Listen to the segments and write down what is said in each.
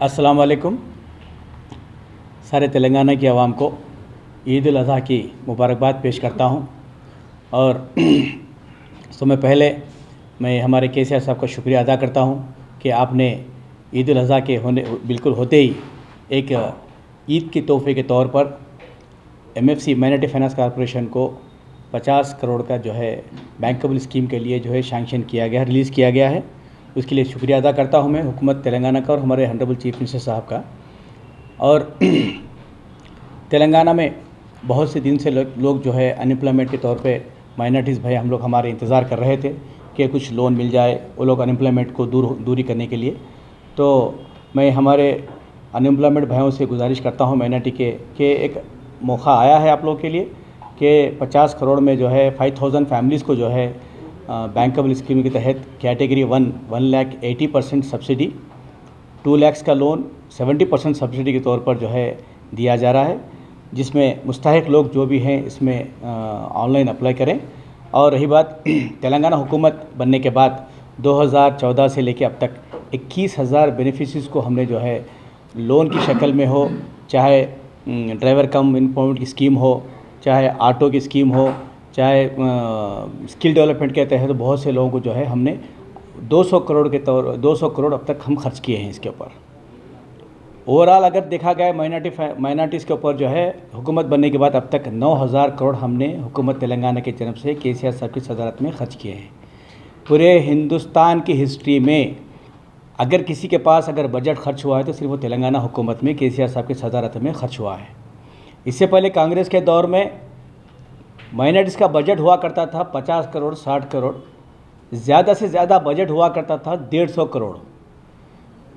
अस्सलाम वालेकुम। सारे तेलंगाना की आवाम को ईद उल अज़हा की मुबारकबाद पेश करता हूं। और समय पहले मैं हमारे केसीआर साहब का शुक्रिया अदा करता हूं कि आपने ईद उल अज़हा के बिल्कुल होते ही एक ईद के तोहफे के तौर पर MFC माइनॉरिटी फाइनेंस कॉरपोरेशन को 50 करोड़ का जो है बैंकेबल स्कीम के लिए जो है सैंक्शन किया गया, रिलीज़ किया गया है। उसके लिए शुक्रिया अदा करता हूं मैं हुकूमत तेलंगाना का और हमारे ऑनरेबल चीफ मिनिस्टर साहब का। और तेलंगाना में बहुत से दिन से लोग जो है अनएम्प्लॉयमेंट के तौर पे माइनॉरिटीज़ भाई हम लोग हमारे इंतज़ार कर रहे थे कि कुछ लोन मिल जाए, वो लोग अनएम्प्लॉयमेंट को दूरी करने के लिए। तो मैं हमारे अनएम्प्लॉयमेंट भाइयों से गुजारिश करता हूँ माइनॉरिटी के एक मौका आया है आप लोग के लिए कि 50 करोड़ में जो है 5000 फैमिलीज़ को जो है बैंकेबल स्कीम के तहत कैटेगरी 1,80% सब्सिडी, 2 लाख का लोन 70% सब्सिडी के तौर पर जो है दिया जा रहा है, जिसमें मुस्तहिक लोग जो भी हैं इसमें ऑनलाइन अप्लाई करें। और रही बात तेलंगाना हुकूमत बनने के बाद 2014 से लेकर अब तक 21,000 बेनिफिशरीज़ को हमने जो है लोन की शक्ल में हो, चाहे ड्राइवर कम एम्प्लॉयमेंट की स्कीम हो, चाहे ऑटो की स्कीम हो, चाहे स्किल डेवलपमेंट के तहत, तो बहुत से लोगों को जो है हमने 200 करोड़ अब तक हम खर्च किए हैं इसके ऊपर। ओवरऑल अगर देखा गया माइनॉरिटीज़ के ऊपर जो है हुकूमत बनने के बाद अब तक 9,000 करोड़ हमने हुकूमत तेलंगाना की तरफ से केसीआर साहब की सदारत में खर्च किए हैं। पूरे हिंदुस्तान की हिस्ट्री में अगर किसी के पास अगर बजट खर्च हुआ है तो सिर्फ वो तेलंगाना हुकूमत में केसीआर साहब की सदारत में खर्च हुआ है। इससे पहले कांग्रेस के दौर में माइनॉरिटीज़ का बजट हुआ करता था 50 करोड़ 60 करोड़, ज़्यादा से ज़्यादा बजट हुआ करता था 150 करोड़।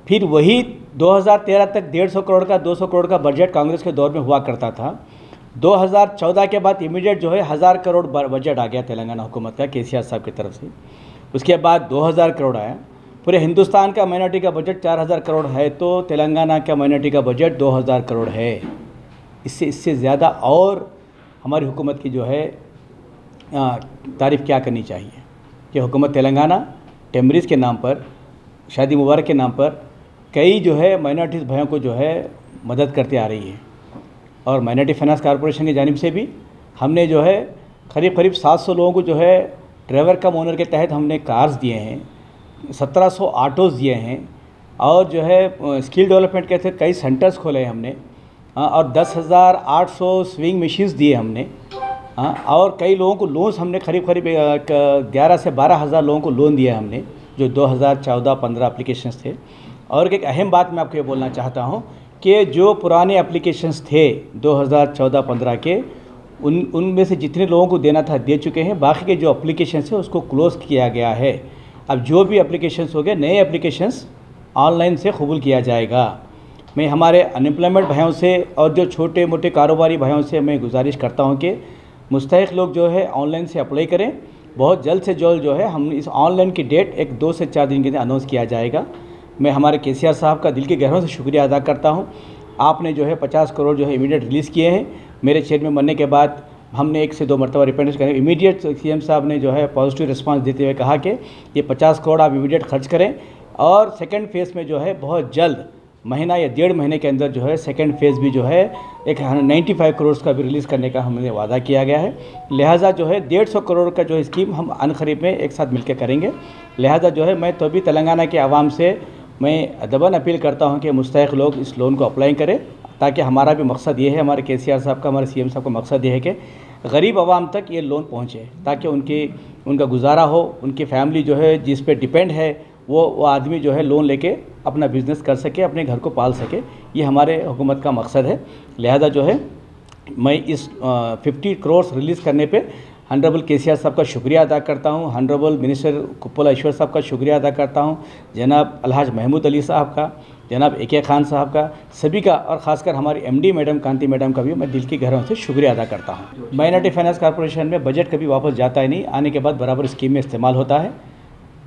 फिर वही 2013 तक 150 करोड़ का 200 करोड़ का बजट कांग्रेस के दौर में हुआ करता था। 2014 के बाद इमीडिएट जो है 1000 करोड़ बजट आ गया तेलंगाना हुकूमत का केसीआर साहब की तरफ से। उसके बाद 2000 करोड़ आया। पूरे हिंदुस्तान का माइनॉरिटी का बजट 4000 करोड़ है, तो तेलंगाना का माइनॉरिटी का बजट 2000 करोड़ है। इससे ज़्यादा और हमारी हुकूमत की जो है तारीफ़ क्या करनी चाहिए कि हुकूमत तेलंगाना टेमरीज़ के नाम पर, शादी मुबारक के नाम पर कई जो है माइनॉरिटीज़ भाइयों को जो है मदद करते आ रही है। और माइनॉरिटी फाइनेंस कॉरपोरेशन की जानिब से भी हमने जो है करीब 700 लोगों को जो है ड्राइवर कम ओनर के तहत हमने कार्स दिए हैं, 1700 ऑटोज़ दिए हैं, और जो है स्किल डेवलपमेंट के तहत कई सेंटर्स खोले हैं हमने, और 10,800 स्विंग मशीन्स दिए हमने, और कई लोगों को लोन्स हमने करीब 11 से 12,000 लोगों को लोन दिया हमने, जो 2014-15 एप्लीकेशंस थे। और एक अहम बात मैं आपको ये बोलना चाहता हूँ कि जो पुराने एप्लीकेशंस थे 2014-15 के, उनमें से जितने लोगों को देना था दे चुके हैं। बाकी के जो एप्लीकेशंस है उसको क्लोज़ किया गया है। अब जो भी एप्लीकेशंस हो गए, नए एप्लीकेशंस ऑनलाइन से कबूल किया जाएगा। मैं हमारे अनएम्प्लॉयमेंट भाइयों से और जो छोटे मोटे कारोबारी भाइयों से मैं गुजारिश करता हूं कि मुस्तहिक लोग जो है ऑनलाइन से अप्लाई करें। बहुत जल्द से जल्द जो है हम इस ऑनलाइन की डेट 2 से 4 दिन के अंदर अनाउंस किया जाएगा। मैं हमारे केसीआर साहब का दिल की गहराइयों से शुक्रिया अदा करता हूं। आपने जो है 50 करोड़ जो है इमीडिएट रिलीज़ किए हैं। मेरे चेयरमैन बनने के बाद हमने 1 से 2 मरतबा रिप्रेजेंट करें। इमीडिएट सीएम साहब ने जो है पॉजिटिव रिस्पांस देते हुए कहा कि ये 50 करोड़ आप इमीडिएट खर्च करें, और सेकेंड फेज़ में जो है बहुत जल्द महीना या 1.5 महीने के अंदर जो है सेकेंड फेज़ भी जो है एक 95 करोड़ का भी रिलीज़ करने का हमने वादा किया गया है। लिहाजा जो है 150 करोड़ का जो स्कीम हम अनखरीब में एक साथ मिलकर करेंगे। लिहाजा जो है मैं तो भी तेलंगाना के आवाम से मैं दबन अपील करता हूं कि मुस्तहिक लोग इस लोन को अप्लाई करें, ताकि हमारा भी मकसद ये है, हमारे केसीआर साहब का, हमारे सीएम साहब का मकसद ये है कि गरीब आवाम तक ये लोन पहुँचे, ताकि उनका गुजारा हो, उनकी फैमिली जो है जिस पे डिपेंड है वो आदमी जो है लोन लेके अपना बिज़नेस कर सके, अपने घर को पाल सके। ये हमारे हुकूमत का मकसद है। लिहाजा जो है मैं इस 50 करोड़ रिलीज़ करने पे ऑनरेबल केसीआर साहब का शुक्रिया अदा करता हूँ, ऑनरेबल मिनिस्टर कुप्पल ईश्वर साहब का शुक्रिया अदा करता हूँ, जनाब अलहाज महमूद अली साहब का, जनाब AK खान साहब का, सभी का, और ख़ासकर हमारी MD मैडम कांति मैडम का भी मैं दिल की गहराइयों से शुक्रिया अदा करता हूँ। माइनॉरिटी फाइनेंस कॉरपोरेशन में बजट कभी वापस जाता ही नहीं, आने के बाद बराबर स्कीम में इस्तेमाल होता है।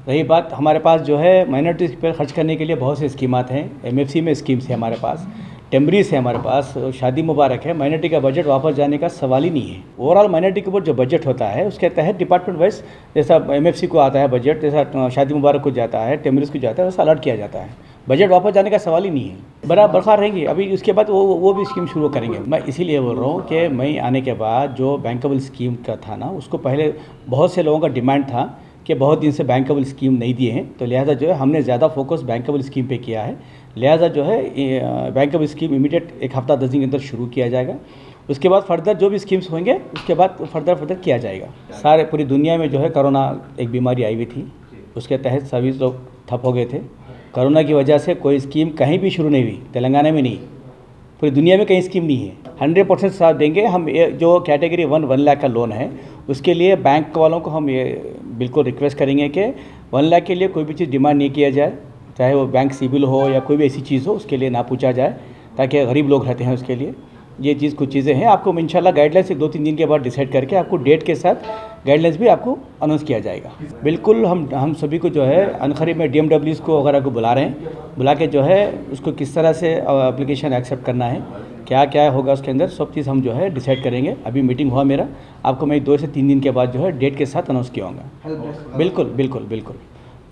रही बात, हमारे पास जो है माइनॉरिटीज़ पर खर्च करने के लिए बहुत से स्कीमात हैं, MFC में स्कीम्स है हमारे पास, टेम्बरीज है हमारे पास, शादी मुबारक है, माइनॉरिटी का बजट वापस जाने का सवाल ही नहीं है। ओवरऑल माइनॉरिटी के ऊपर जो बजट होता है उसके तहत डिपार्टमेंट वाइज जैसा एमएफसी को आता है बजट, जैसा शादी मुबारक को जाता है, टेम्बरीज को जाता है, वैसा अलर्ट किया जाता है। बजट वापस जाने का सवाल ही नहीं है। बरकरार रहेंगे। अभी उसके बाद वो भी स्कीम शुरू करेंगे। मैं इसीलिए बोल रहा हूँ कि मैं आने के बाद जो बैंकेबल स्कीम का था ना, उसको पहले बहुत से लोगों का डिमांड था कि बहुत दिन से बैंकेबल स्कीम नहीं दिए हैं, तो लिहाजा जो है हमने ज़्यादा फोकस बैंकेबल स्कीम पे किया है। लिहाजा जो है बैंकेबल स्कीम इमीडिएट 1 हफ्ता 10 दिन के अंदर शुरू किया जाएगा। उसके बाद फर्दर जो भी स्कीम्स होंगे उसके बाद फर्दर किया जाएगा। सारे पूरी दुनिया में जो है कोरोना एक बीमारी आई हुई थी, उसके तहत सभी लोग ठप हो गए थे। कोरोना की वजह से कोई स्कीम कहीं भी शुरू नहीं हुई, तेलंगाना में नहीं, पूरी दुनिया में कहीं स्कीम नहीं है। 100% साथ देंगे हम। जो कैटेगरी 1 लाख का लोन है उसके लिए बैंक वालों को हम ये बिल्कुल रिक्वेस्ट करेंगे कि 1 लाख के लिए कोई भी चीज़ डिमांड नहीं किया जाए, चाहे वो बैंक सिबिल हो या कोई भी ऐसी चीज़ हो, उसके लिए ना पूछा जाए, ताकि गरीब लोग रहते हैं उसके लिए। ये चीज़ कुछ चीज़ें हैं, आपको इंशाल्लाह गाइडलाइंस 2-3 दिन के बाद डिसाइड करके आपको डेट के साथ गाइडलाइंस भी आपको अनाउंस किया जाएगा। बिल्कुल हम सभी को जो है अनखरीब में DMWs को वगैरह को बुला रहे हैं, बुला के जो है उसको किस तरह से एप्लीकेशन एक्सेप्ट करना है, क्या क्या होगा उसके अंदर, सब चीज़ हम जो है डिसाइड करेंगे। अभी मीटिंग हुआ मेरा, आपको मैं 2 से 3 दिन के बाद जो है डेट के साथ अनाउंस किया होगा। बिल्कुल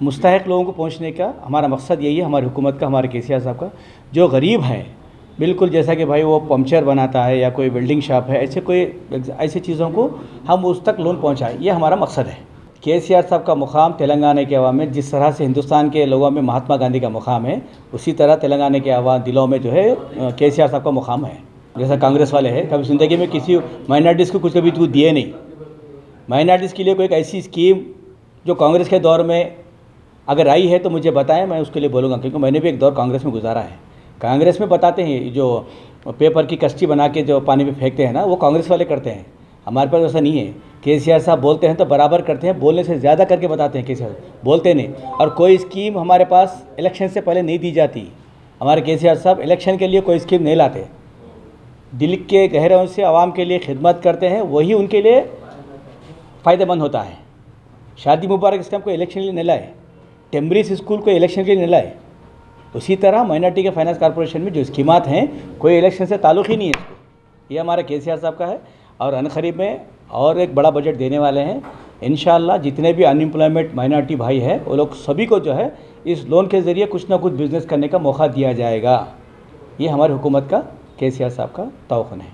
मुस्तहिक लोगों को पहुंचने का हमारा मकसद यही है, हमारी हुकूमत का, हमारे केसीआर साहब का। जो गरीब हैं, बिल्कुल जैसा कि भाई वो पंक्चर बनाता है या कोई वेल्डिंग शॉप है, ऐसे चीज़ों को हम उस तक लोन पहुंचाएं, ये हमारा मकसद है। केसीआर साहब का मुकाम तेलंगाना के अवाम में जिस तरह से हिंदुस्तान के लोगों में महात्मा गांधी का मुकाम है, उसी तरह तेलंगाना के अवाम दिलों में जो है केसीआर साहब का मुकाम है। जैसा कांग्रेस वाले हैं, कभी ज़िंदगी में किसी माइनॉरिटीज़ को कुछ कभी तो दिए नहीं। माइनॉरिटीज़ के लिए कोई एक ऐसी स्कीम जो कांग्रेस के दौर में अगर आई है तो मुझे बताएं, मैं उसके लिए बोलूँगा, क्योंकि मैंने भी एक दौर कांग्रेस में गुजारा है। कांग्रेस में बताते हैं जो पेपर की कश्ती बना के जो पानी में फेंकते हैं ना, वो कांग्रेस वाले करते हैं। हमारे पास ऐसा नहीं है। केसीआर साहब बोलते हैं तो बराबर करते हैं, बोलने से ज़्यादा करके बताते हैं। केसीआर बोलते नहीं, और कोई स्कीम हमारे पास इलेक्शन से पहले नहीं दी जाती। हमारे केसीआर साहब इलेक्शन के लिए कोई स्कीम नहीं लाते, दिल के गहराइयों से आवाम के लिए खिदमत करते हैं, वही उनके लिए फ़ायदेमंद होता है। शादी मुबारक स्कीम को इलेक्शन के लिए नहीं लाए, टेम्बरीज स्कूल को इलेक्शन के लिए नहीं लाए। उसी तरह माइनॉरिटी के फाइनेंस कॉर्पोरेशन में जो स्कीमात हैं, कोई इलेक्शन से ताल्लुक़ ही नहीं है इसको। ये हमारे केसीआर साहब का है, और अनखरीब में और एक बड़ा बजट देने वाले हैं इंशाअल्लाह। जितने भी अनएम्प्लॉयमेंट माइनॉरिटी भाई है, वो लोग सभी को जो है इस लोन के ज़रिए कुछ ना कुछ बिज़नेस करने का मौका दिया जाएगा। ये हमारी हुकूमत का, केसीआर साहब का तवक्कुन है।